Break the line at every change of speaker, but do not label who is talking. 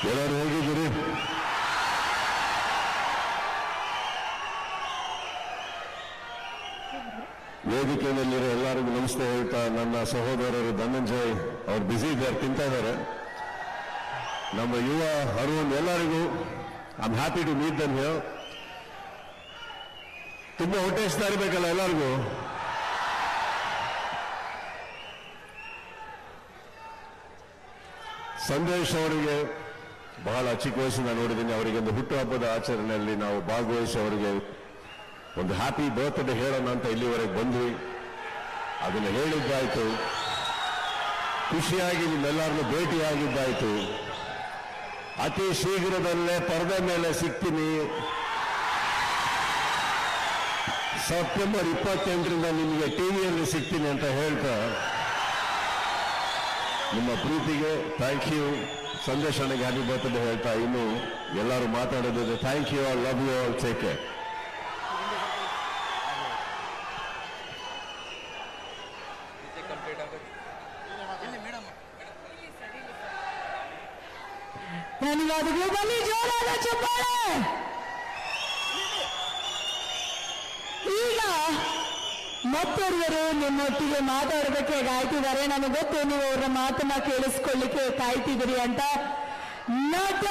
ಎಲ್ಲರೂ ಹೇಗಿದ್ದೀರಿ? ವೇದಿಕೆಯಲ್ಲಿರೋ ಎಲ್ಲರಿಗೂ ನಮಸ್ತೆ ಹೇಳ್ತಾ, ನನ್ನ ಸಹೋದರರು ಧನಂಜಯ್ ಅವ್ರು ಬ್ಯುಸಿ ಇದ್ದಾರೆ, ತಿಂತಾ ಇದ್ದಾರೆ. ನಮ್ಮ ಯುವ ಅರುಣ್ ಎಲ್ಲರಿಗೂ I am happy to meet them here. ತುಂಬಾ ಹೊಟ್ಟೆ ಇಷ್ಟ ಇರಬೇಕಲ್ಲ ಎಲ್ಲರಿಗೂ. ಸಂದೇಶ್ ಅವರಿಗೆ ಬಹಳ ಚಿಕ್ಕ ವಯಸ್ಸಿನ ನೋಡಿದ್ದೀನಿ. ಅವರಿಗೆ ಒಂದು ಹುಟ್ಟುಹಬ್ಬದ ಆಚರಣೆಯಲ್ಲಿ ನಾವು ಭಾಗವಹಿಸಿ ಅವರಿಗೆ ಒಂದು ಹ್ಯಾಪಿ ಬರ್ತ್ಡೇ ಹೇಳೋಣ ಅಂತ ಇಲ್ಲಿವರೆಗೆ ಬಂದ್ವಿ. ಅದನ್ನು ಹೇಳಿದ್ದಾಯ್ತು, ಖುಷಿಯಾಗಿ ನಿಮ್ಮೆಲ್ಲರನ್ನು ಭೇಟಿಯಾಗಿದ್ದಾಯ್ತು. ಅತಿ ಶೀಘ್ರದಲ್ಲೇ ಪರದೆ ಮೇಲೆ ಸಿಗ್ತೀನಿ. ಸೆಪ್ಟೆಂಬರ್ 28ರಿಂದ ನಿಮಗೆ ಟಿವಿಯಲ್ಲಿ ಸಿಗ್ತೀನಿ ಅಂತ ಹೇಳ್ತಾ, ನಿಮ್ಮ ಪ್ರೀತಿಗೆ ಥ್ಯಾಂಕ್ ಯು. ಸಂದೇಶ್ ಅಣ್ಣಗೆ ಹ್ಯಾಪಿ ಬರ್ತ್ಡೇ ಹೇಳ್ತಾ ಇನ್ನು ಎಲ್ಲರೂ ಮಾತಾಡೋದಿದೆ. Thank you all, love you all, take care.
ಧನ್ಯವಾದಗಳು. ಬನ್ನಿ ಜೋರಾದ ಚಪ್ಪಾಳೆ. ಈಗ ಮತ್ತೊರ್ವರು ನಿಮ್ಮೊಟ್ಟಿಗೆ ಮಾತಾಡೋದಕ್ಕೆ ಕಾಯ್ತಿದ್ದಾರೆ. ನನಗೆ ಗೊತ್ತು ನೀವು ಅವರ ಮಾತನ್ನ ಕೇಳಿಸ್ಕೊಳ್ಳಿಕ್ಕೆ ಕಾಯ್ತಿದ್ದೀರಿ ಅಂತ. ನಟ